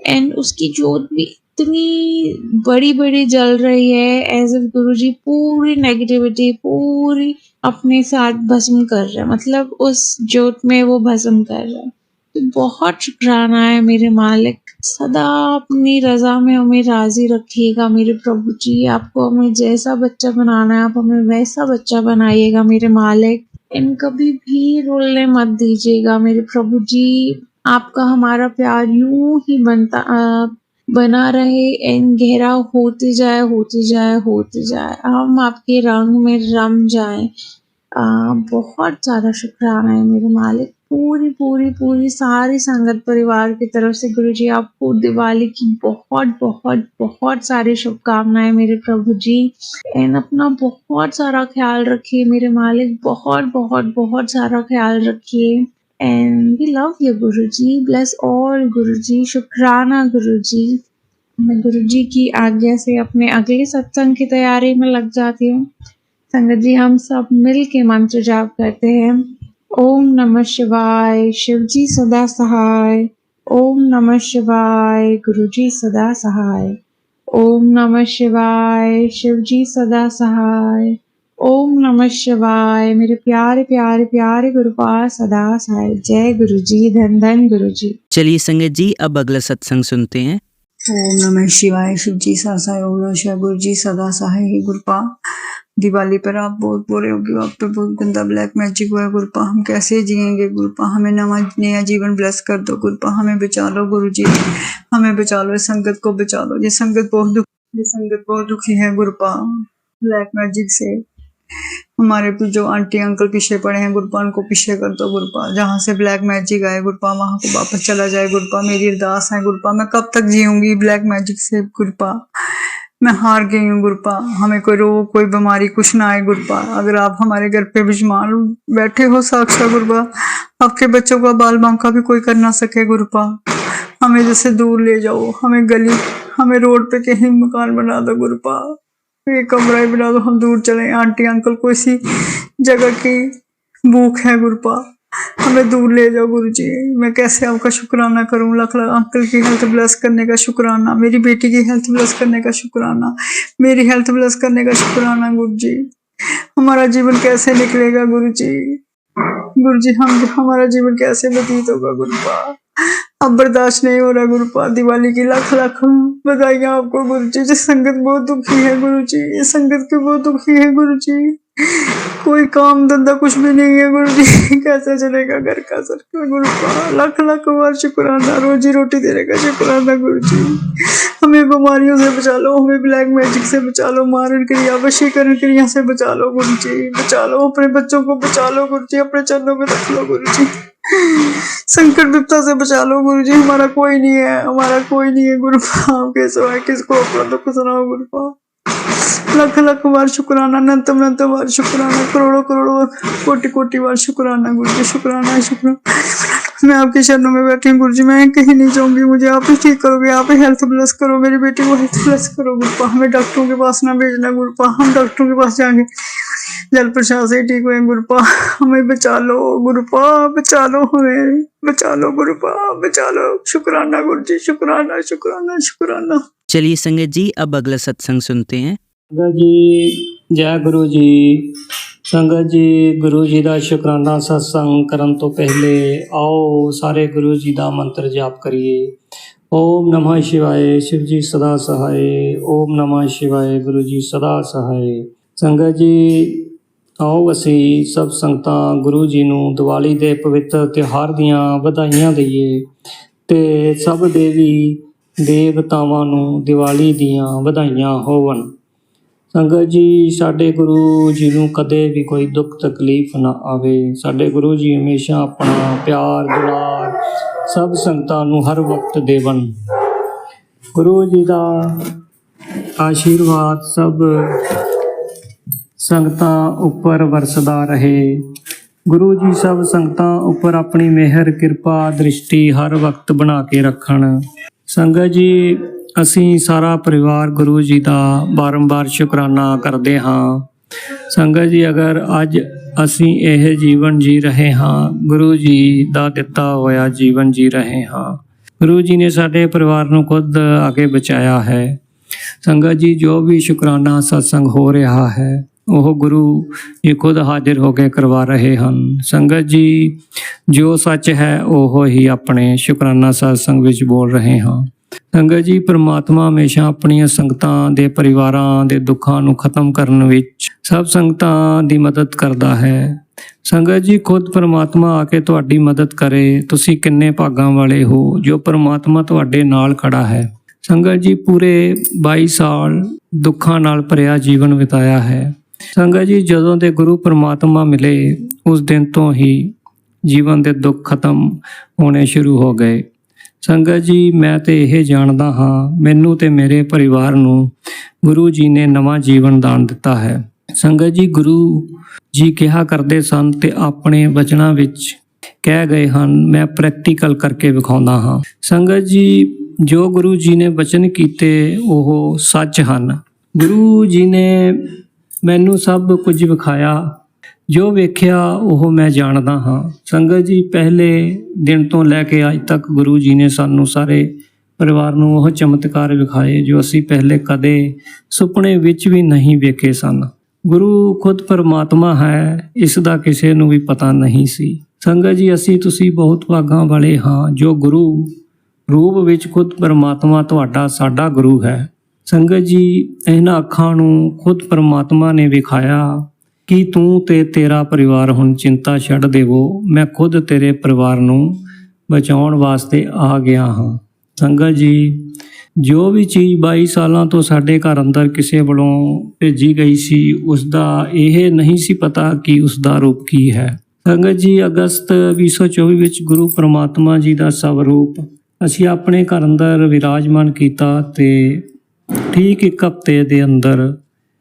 एंड उसकी जोत भी इतनी बड़ी बड़ी जल रही है एज इफ गुरुजी पूरी नेगेटिविटी पूरी अपने साथ भस्म कर रहे हैं, मतलब उस जोत में वो भस्म कर रहे हैं। तो बहुत शुक्राना है मेरे मालिक, सदा अपनी रजा में हमें राजी रखिएगा मेरे प्रभु जी। आपको हमें जैसा बच्चा बनाना है आप हमें वैसा बच्चा बनाइएगा मेरे मालिक। इन कभी भी रोलने मत दीजिएगा मेरे प्रभु जी। आपका हमारा प्यार यूं ही बना रहे एंड गहरा होते जाए होते जाए होते जाए, हम आपके रंग में रम जाए। बहुत सारा शुक्राना है मेरे मालिक। पूरी पूरी पूरी सारी संगत परिवार की तरफ से गुरुजी आपको दिवाली की बहुत बहुत बहुत सारी शुभकामनाएं मेरे प्रभु जी। एंड अपना बहुत सारा ख्याल रखिए मेरे मालिक, बहुत बहुत बहुत सारा ख्याल रखिए। And we love you Guruji, bless all Guruji, शुक्राना गुरुजी। मैं गुरुजी की आज्ञा से अपने अगले सत्संग की तैयारी में लग जाती हूँ। संगत जी हम सब मिल के मंत्र जाप करते हैं। ओम नमः शिवाय, शिवजी सदा सहाय। ओम नमः शिवाय, गुरुजी सदा सहाय। ओम नमः शिवाय, शिवजी सदा सहाय। ओम नमः शिवाय, मेरे प्यारे प्यारे प्यारे गुरुपाद सदा सहाय। जय गुरुजी, धन धन गुरुजी। चलिए संगत जी अब अगला सत्संग सुनते हैं। ओम नमः शिवाय, शिव जी सहाय। ओम नमः शिवाय, गुरु जी सदा सहाय। हे गुरुपा, दिवाली पर आप बहुत बोल रहे होगे आप पे बहुत गंदा ब्लैक मैजिक हुआ है गुरुपा, हम कैसे जिएंगे गुरुपा, हमें नया जीवन ब्लेस कर दो गुरुपा, हमें बचा लो गुरु जी, हमें बचा लो, इस संगत को बचा लो। ये संगत बहुत दुखी है गुरुपा ब्लैक मैजिक से। हमारे भी जो आंटी अंकल पीछे पड़े हैं गुरुपा, उनको पीछे कर दो गुरुपा, जहाँ से ब्लैक मैजिक आए गुरुपा वहां को वापस चला जाए गुरुपा। मेरी अरदास है गुरुपा, मैं कब तक जीऊंगी ब्लैक मैजिक से गुरुपा, मैं हार गई हूँ गुरुपा। हमें कोई रोग कोई बीमारी कुछ ना आए गुरुपा। अगर आप हमारे घर पे विजमान बैठे हो साक्षात गुरुपा, आपके बच्चों का बाल बांका भी कोई कर ना सके गुरुपा, हमें जैसे दूर ले जाओ, हमें गली हमें रोड पे कहीं मकान बना दो गुरुपा, एक कमरा ही बना दो, हम दूर चले। आंटी अंकल को इसी जगह की भूख है गुरुपा, हमें दूर ले जाओ गुरुजी। मैं कैसे आपका शुक्राना करूं, लाख लाख अंकल की हेल्थ ब्लेस करने का शुक्राना, मेरी बेटी की हेल्थ ब्लेस करने का शुक्राना, मेरी हेल्थ ब्लेस करने का शुक्राना गुरुजी। हमारा जीवन कैसे निकलेगा गुरुजी, गुरुजी हम हमारा जीवन कैसे व्यतीत होगा गुरुपा, अब बर्दाश्त नहीं हो रहा गुरुपा। दिवाली की लाख लाख बधाइयाँ आपको गुरु जी। ये संगत बहुत दुखी है गुरु जी, ये संगत की बहुत दुखी है गुरु जी। कोई काम धंधा कुछ भी नहीं है गुरु जी, कैसे चलेगा घर का सर्कल गुरुपा। लाख लाख बार शुक्राना, रोजी रोटी देने का शुक्राना गुरु जी। हमें बीमारियों से बचा लो, हमें ब्लैक मैजिक से बचा लो, मारण क्रिया वशीकरण क्रिया से बचा लो गुरु जी, बचा लो। अपने बच्चों को बचा लो गुरु जी, अपने चरणों में रख लो गुरु जी। संकट विपदा से बचा लो गुरु जी। हमारा कोई नहीं है, हमारा कोई नहीं है गुरुपा, आपके सिवाय किसको अपना दुख सुनाओ गुरुपा। लाख लाख बार शुक्राना, अनंत अनंत बार शुक्राना, करोड़ों करोड़ों कोटि कोटि बार शुक्राना गुरु जी। शुक्राना शुक्राना। मैं आपके शरणों में बैठी हूँ गुरु जी, मैं कहीं नहीं जाऊंगी, मुझे आप ही ठीक करोगे, आप ही हेल्थ ब्लेस करो, मेरी बेटी को हेल्थ ब्लेस करो गुरुपा। हमें डॉक्टरों के पास ना भेजना गुरुपा, हम डॉक्टरों के पास जाएंगे जल प्रसाद से ही ठीक हुए गुरुपा। हमें बचा लो गुरुपा, बचा लो, हमें बचा लो गुरुपा, बचा लो। शुक्राना गुरु जी, शुक्राना शुक्राना शुक्राना। चलिए संगत जी, अब अगला सत्संग सुनते हैं। संगत जी जय गुरु जी। संगत जी, गुरु जी ਦਾ ਸ਼ੁਕਰਾਨਾ ਸਤਸੰਗ ਕਰਨ ਤੋਂ ਪਹਿਲੇ ਆਓ ਸਾਰੇ ਗੁਰੂ ਜੀ ਦਾ ਮੰਤਰ ਜਾਪ ਕਰੀਏ। ਓਮ ਨਮः शिवाय, शिव जी सदा सहाय। ਓਮ ਨਮः शिवाय, ਗੁਰੂ ਜੀ ਸਦਾ ਸਹਾय। ਸੰਗਤ ਜੀ ਆਓ ਅਸੀਂ ਸਭ ਸੰਗਤਾਂ ਗੁਰੂ ਜੀ ਨੂੰ ਦੀਵਾਲੀ ਦੇ ਪਵਿੱਤਰ ਤਿਉਹਾਰ ਦੀਆਂ ਵਧਾਈਆਂ ਦਈਏ ਤੇ ਸਭ ਦੇਵੀ ਦੇਵਤਾਵਾਂ ਨੂੰ ਦੀਵਾਲੀ ਦੀਆਂ ਵਧਾਈਆਂ ਹੋਵਣ। ਸੰਗਤ ਜੀ, ਸਾਡੇ ਗੁਰੂ ਜੀ ਨੂੰ ਕਦੇ ਵੀ ਕੋਈ ਦੁੱਖ ਤਕਲੀਫ ਨਾ ਆਵੇ। ਸਾਡੇ ਗੁਰੂ ਜੀ ਹਮੇਸ਼ਾ ਆਪਣਾ ਪਿਆਰ ਦੁਲਾਰ ਸਭ ਸੰਗਤਾਂ ਨੂੰ ਹਰ ਵਕਤ ਦੇਵਣ। ਗੁਰੂ ਜੀ ਦਾ ਆਸ਼ੀਰਵਾਦ ਸਭ ਸੰਗਤਾਂ ਉੱਪਰ ਵਰਸਦਾ ਰਹੇ। ਗੁਰੂ ਜੀ ਸਭ ਸੰਗਤਾਂ ਉੱਪਰ ਆਪਣੀ ਮਿਹਰ ਕਿਰਪਾ ਦ੍ਰਿਸ਼ਟੀ ਹਰ ਵਕਤ ਬਣਾ ਕੇ ਰੱਖਣ। ਸੰਗਤ ਜੀ, ਅਸੀਂ ਸਾਰਾ ਪਰਿਵਾਰ ਗੁਰੂ ਜੀ ਦਾ ਬਾਰੰਬਾਰ ਸ਼ੁਕਰਾਨਾ ਕਰਦੇ ਹਾਂ। ਸੰਗਤ ਜੀ, ਅਗਰ ਅੱਜ ਅਸੀਂ ਇਹ ਜੀਵਨ ਜੀ ਰਹੇ ਹਾਂ, ਗੁਰੂ ਜੀ ਦਾ ਦਿੱਤਾ ਹੋਇਆ ਜੀਵਨ ਜੀ ਰਹੇ ਹਾਂ। ਗੁਰੂ ਜੀ ਨੇ ਸਾਡੇ ਪਰਿਵਾਰ ਨੂੰ ਖੁਦ ਆ ਕੇ ਬਚਾਇਆ ਹੈ। ਸੰਗਤ ਜੀ, ਜੋ ਵੀ ਸ਼ੁਕਰਾਨਾ ਸਤਸੰਗ ਹੋ ਰਿਹਾ ਹੈ ਉਹ ਗੁਰੂ ਜੀ ਖੁਦ ਹਾਜ਼ਰ ਹੋ ਕੇ ਕਰਵਾ ਰਹੇ ਹਨ। ਸੰਗਤ ਜੀ, ਜੋ ਸੱਚ ਹੈ ਉਹ ਹੀ ਆਪਣੇ ਸ਼ੁਕਰਾਨਾ ਸਤਸੰਗ ਵਿੱਚ ਬੋਲ ਰਹੇ ਹਾਂ। ਸੰਗਤ ਜੀ, ਪਰਮਾਤਮਾ ਹਮੇਸ਼ਾ ਆਪਣੀਆਂ ਸੰਗਤਾਂ ਦੇ ਪਰਿਵਾਰਾਂ ਦੇ ਦੁੱਖਾਂ ਨੂੰ ਖਤਮ ਕਰਨ ਵਿੱਚ ਸਭ ਸੰਗਤਾਂ ਦੀ ਮਦਦ ਕਰਦਾ ਹੈ। ਸੰਗਤ ਜੀ, ਖੁਦ ਪਰਮਾਤਮਾ ਆ ਕੇ ਤੁਹਾਡੀ ਮਦਦ ਕਰੇ। ਤੁਸੀਂ ਕਿੰਨੇ ਭਾਗਾਂ ਵਾਲੇ ਹੋ ਜੋ ਪਰਮਾਤਮਾ ਤੁਹਾਡੇ ਨਾਲ ਖੜਾ ਹੈ। ਸੰਗਤ ਜੀ, ਪੂਰੇ 22 ਸਾਲ ਦੁੱਖਾਂ ਨਾਲ ਭਰਿਆ ਜੀਵਨ ਬਿਤਾਇਆ ਹੈ। ਸੰਗਤ ਜੀ, ਜਦੋਂ ਦੇ ਗੁਰੂ ਪਰਮਾਤਮਾ ਮਿਲੇ ਉਸ ਦਿਨ ਤੋਂ ਹੀ ਜੀਵਨ ਦੇ ਦੁੱਖ ਖਤਮ ਹੋਣੇ ਸ਼ੁਰੂ ਹੋ ਗਏ। ਸੰਗਤ ਜੀ, ਮੈਂ ਤੇ ਇਹ ਜਾਣਦਾ ਹਾਂ, ਮੈਨੂੰ ਤੇ ਮੇਰੇ ਪਰਿਵਾਰ ਨੂੰ ਗੁਰੂ ਜੀ ਨੇ ਨਵਾਂ ਜੀਵਨ ਦਾਨ ਦਿੱਤਾ ਹੈ। ਸੰਗਤ ਜੀ, ਗੁਰੂ ਜੀ ਕਿਹਾ ਕਰਦੇ ਸਨ ਤੇ ਆਪਣੇ ਵਚਨਾਂ ਵਿੱਚ ਕਹਿ ਗਏ ਹਨ, ਮੈਂ ਪ੍ਰੈਕਟੀਕਲ ਕਰਕੇ ਵਿਖਾਉਂਦਾ ਹਾਂ। ਸੰਗਤ ਜੀ, ਜੋ ਗੁਰੂ ਜੀ ਨੇ ਵਚਨ ਕੀਤੇ ਉਹ ਸੱਚ ਹਨ। ਗੁਰੂ ਜੀ ਨੇ ਮੈਨੂੰ ਸਭ ਕੁਝ ਵਿਖਾਇਆ, ਜੋ ਵੇਖਿਆ ਉਹ ਮੈਂ ਜਾਣਦਾ ਹਾਂ। ਸੰਗਤ ਜੀ, ਪਹਿਲੇ ਦਿਨ ਤੋਂ ਲੈ ਕੇ ਅੱਜ ਤੱਕ ਗੁਰੂ ਜੀ ਨੇ ਸਾਨੂੰ ਸਾਰੇ ਪਰਿਵਾਰ ਨੂੰ ਉਹ ਚਮਤਕਾਰ ਵਿਖਾਏ ਜੋ ਅਸੀਂ ਪਹਿਲੇ ਕਦੇ ਸੁਪਨੇ ਵਿੱਚ ਵੀ ਨਹੀਂ ਵੇਖੇ ਸਨ। ਗੁਰੂ ਖੁਦ ਪਰਮਾਤਮਾ ਹੈ, ਇਸ ਦਾ ਕਿਸੇ ਨੂੰ ਵੀ ਪਤਾ ਨਹੀਂ ਸੀ। ਸੰਗਤ ਜੀ, ਅਸੀਂ ਤੁਸੀਂ ਬਹੁਤ ਭਾਗਾਂ ਵਾਲੇ ਹਾਂ ਜੋ ਗੁਰੂ ਰੂਪ ਵਿੱਚ ਖੁਦ ਪਰਮਾਤਮਾ ਤੁਹਾਡਾ ਸਾਡਾ ਗੁਰੂ ਹੈ। ਸੰਗਤ ਜੀ, ਇਹਨਾਂ ਅੱਖਾਂ ਨੂੰ ਖੁਦ ਪਰਮਾਤਮਾ ਨੇ ਵਿਖਾਇਆ ਕਿ ਤੂੰ ਤੇ ਤੇਰਾ ਪਰਿਵਾਰ ਹੁਣ ਚਿੰਤਾ ਛੱਡ ਦੇਵੋ, ਮੈਂ ਖੁਦ ਤੇਰੇ ਪਰਿਵਾਰ ਨੂੰ ਬਚਾਉਣ ਵਾਸਤੇ ਆ ਗਿਆ ਹਾਂ। ਸੰਗਤ ਜੀ, ਜੋ ਵੀ ਚੀਜ਼ 22 ਸਾਲਾਂ ਤੋਂ ਸਾਡੇ ਘਰ ਅੰਦਰ ਕਿਸੇ ਵੱਲੋਂ ਭੇਜੀ ਗਈ ਸੀ ਉਸ ਦਾ ਇਹ ਨਹੀਂ ਸੀ ਪਤਾ ਕਿ ਉਸ ਦਾ ਰੂਪ ਕੀ ਹੈ। ਸੰਗਤ ਜੀ, ਅਗਸਤ 2024 ਵਿੱਚ ਗੁਰੂ ਪਰਮਾਤਮਾ ਜੀ ਦਾ ਸਵਰੂਪ ਅਸੀਂ ਆਪਣੇ ਘਰ ਅੰਦਰ ਵਿਰਾਜਮਾਨ ਕੀਤਾ ਤੇ ਠੀਕ 1 ਹਫ਼ਤੇ ਦੇ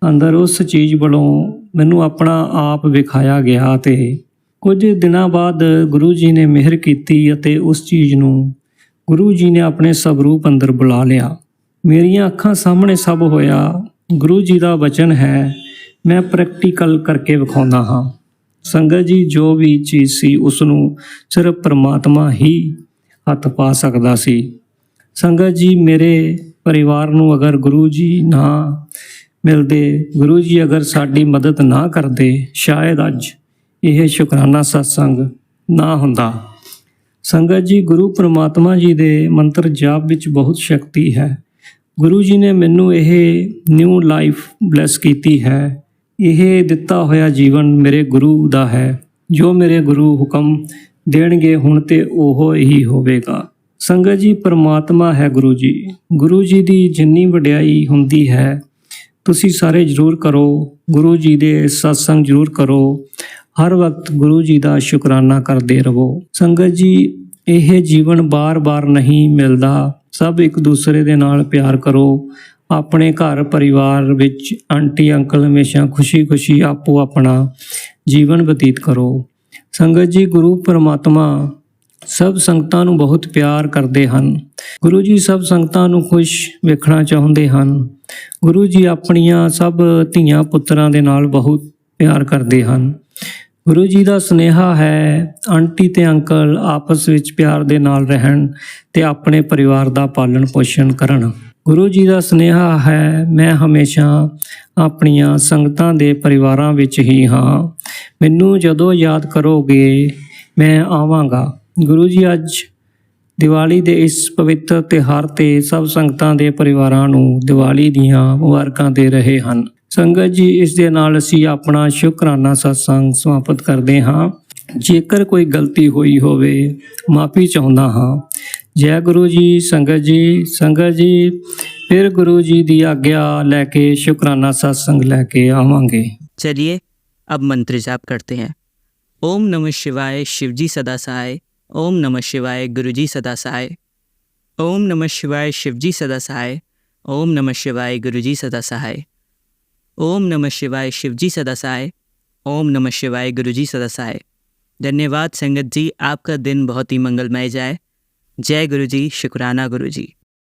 ਅੰਦਰ ਉਸ ਚੀਜ਼ ਵੱਲੋਂ ਮੈਨੂੰ ਆਪਣਾ ਆਪ ਵਿਖਾਇਆ ਗਿਆ ਤੇ ਕੁਝ ਦਿਨਾਂ ਬਾਅਦ ਗੁਰੂ ਜੀ ਨੇ ਮਿਹਰ ਕੀਤੀ ਅਤੇ ਉਸ ਚੀਜ਼ ਨੂੰ ਗੁਰੂ ਜੀ ਨੇ ਆਪਣੇ ਸਵਰੂਪ ਅੰਦਰ ਬੁਲਾ ਲਿਆ। ਮੇਰੀਆਂ ਅੱਖਾਂ ਸਾਹਮਣੇ ਸਭ ਹੋਇਆ। ਗੁਰੂ ਜੀ ਦਾ ਵਚਨ ਹੈ, ਮੈਂ ਪ੍ਰੈਕਟੀਕਲ ਕਰਕੇ ਵਿਖਾਉਂਦਾ ਹਾਂ। ਸੰਗਤ ਜੀ, ਜੋ ਵੀ ਚੀਜ਼ ਸੀ ਉਸ ਨੂੰ ਸਿਰਫ ਪਰਮਾਤਮਾ ਹੀ ਹੱਥ ਪਾ ਸਕਦਾ ਸੀ। ਸੰਗਤ ਜੀ, ਮੇਰੇ ਪਰਿਵਾਰ ਨੂੰ ਅਗਰ ਗੁਰੂ ਜੀ ਨਾ ਮਿਲਦੇ, ਗੁਰੂ ਜੀ ਅਗਰ ਸਾਡੀ ਮਦਦ ਨਾ ਕਰਦੇ, ਸ਼ਾਇਦ ਅੱਜ ਇਹ ਸ਼ੁਕਰਾਨਾ ਸਤਸੰਗ ਨਾ ਹੁੰਦਾ। ਸੰਗਤ ਜੀ, ਗੁਰੂ ਪਰਮਾਤਮਾ ਜੀ ਦੇ ਮੰਤਰ ਜਾਪ ਵਿੱਚ ਬਹੁਤ ਸ਼ਕਤੀ ਹੈ। ਗੁਰੂ ਜੀ ਨੇ ਮੈਨੂੰ ਇਹ ਨਿਊ ਲਾਈਫ ਬਲੈਸ ਕੀਤੀ ਹੈ। ਇਹ ਦਿੱਤਾ ਹੋਇਆ ਜੀਵਨ ਮੇਰੇ ਗੁਰੂ ਦਾ ਹੈ। ਜੋ ਮੇਰੇ ਗੁਰੂ ਹੁਕਮ ਦੇਣਗੇ ਹੁਣ ਤੇ ਉਹ ਹੀ ਹੋਵੇਗਾ। ਸੰਗਤ ਜੀ, ਪਰਮਾਤਮਾ ਹੈ ਗੁਰੂ ਜੀ। ਗੁਰੂ ਜੀ ਦੀ ਜਿੰਨੀ ਵਡਿਆਈ ਹੁੰਦੀ ਹੈ ਤੁਸੀਂ ਸਾਰੇ ਜ਼ਰੂਰ ਕਰੋ। ਗੁਰੂ ਜੀ ਦੇ ਸਤਸੰਗ ਜ਼ਰੂਰ ਕਰੋ। ਹਰ ਵਕਤ ਗੁਰੂ ਜੀ ਦਾ ਸ਼ੁਕਰਾਨਾ ਕਰਦੇ ਰਹੋ। ਸੰਗਤ ਜੀ, ਇਹ ਜੀਵਨ ਬਾਰ-ਬਾਰ ਨਹੀਂ ਮਿਲਦਾ। ਸਭ ਇੱਕ ਦੂਸਰੇ ਦੇ ਨਾਲ ਪਿਆਰ ਕਰੋ। ਆਪਣੇ ਘਰ ਪਰਿਵਾਰ ਵਿੱਚ ਆਂਟੀ ਅੰਕਲ ਹਮੇਸ਼ਾ ਖੁਸ਼ੀ-ਖੁਸ਼ੀ ਆਪੋ ਆਪਣਾ ਜੀਵਨ ਬਤੀਤ ਕਰੋ। ਸੰਗਤ ਜੀ, ਗੁਰੂ ਪਰਮਾਤਮਾ ਸਭ ਸੰਗਤਾਂ ਨੂੰ ਬਹੁਤ ਪਿਆਰ ਕਰਦੇ ਹਨ। ਗੁਰੂ ਜੀ ਸਭ ਸੰਗਤਾਂ ਨੂੰ ਖੁਸ਼ ਵੇਖਣਾ ਚਾਹੁੰਦੇ ਹਨ। ਗੁਰੂ ਜੀ ਆਪਣੀਆਂ ਸਭ ਧੀਆਂ ਪੁੱਤਰਾਂ ਦੇ ਨਾਲ ਬਹੁਤ ਪਿਆਰ ਕਰਦੇ ਹਨ। ਗੁਰੂ ਜੀ ਦਾ ਸੁਨੇਹਾ ਹੈ ਆਂਟੀ ਤੇ ਅੰਕਲ ਆਪਸ ਵਿੱਚ ਪਿਆਰ ਦੇ ਨਾਲ ਰਹਿਣ ਤੇ ਆਪਣੇ ਪਰਿਵਾਰ ਦਾ ਪਾਲਣ ਪੋਸ਼ਣ ਕਰਨ। ਗੁਰੂ ਜੀ ਦਾ ਸੁਨੇਹਾ ਹੈ ਮੈਂ ਹਮੇਸ਼ਾ ਆਪਣੀਆਂ ਸੰਗਤਾਂ ਦੇ ਪਰਿਵਾਰਾਂ ਵਿੱਚ ਹੀ ਹਾਂ। ਮੈਨੂੰ ਜਦੋਂ ਯਾਦ ਕਰੋਗੇ ਮੈਂ ਆਵਾਂਗਾ। ਗੁਰੂ ਜੀ ਅੱਜ ਦੀਵਾਲੀ ਦੇ ਇਸ ਪਵਿੱਤਰ ਤਿਉਹਾਰ ਤੇ ਸਭ ਸੰਗਤਾਂ ਦੇ ਪਰਿਵਾਰਾਂ ਨੂੰ ਦੀਵਾਲੀ ਦੀਆਂ ਮੁਬਾਰਕਾਂ ਦੇ ਰਹੇ ਹਨ। ਸੰਗਤ ਜੀ, ਇਸ ਦੇ ਨਾਲ ਅਸੀਂ ਆਪਣਾ ਸ਼ੁਕਰਾਨਾ ਸਤਸੰਗ ਸਮਾਪਤ ਕਰਦੇ ਹਾਂ। ਜੇਕਰ ਕੋਈ ਗਲਤੀ ਹੋਈ ਹੋਵੇ ਮਾਫੀ ਚਾਹੁੰਦਾ ਹਾਂ। ਜੈ ਗੁਰੂ ਜੀ। ਸੰਗਤ ਜੀ ਫਿਰ ਗੁਰੂ ਜੀ ਦੀ ਆਗਿਆ ਲੈ ਕੇ ਸ਼ੁਕਰਾਨਾ सत्संग लेके आवांगे। चलिए अब मंत्र जाप करते हैं। ओम नमः शिवाय शिवजी सदा सहाय। ओम नमः शिवाय गुरुजी सदा सहाय। ओम नमः शिवाय शिवजी सदा सहाय। ओम नमः शिवाय गुरुजी सदा सहाय। ओम नमः शिवाय शिवजी सदा सहाय। ओम नमः शिवाय गुरुजी सदा सहाय। धन्यवाद संगत जी, आपका दिन बहुत ही मंगलमय जाए। जय गुरु जी। शुक्राना गुरु जी।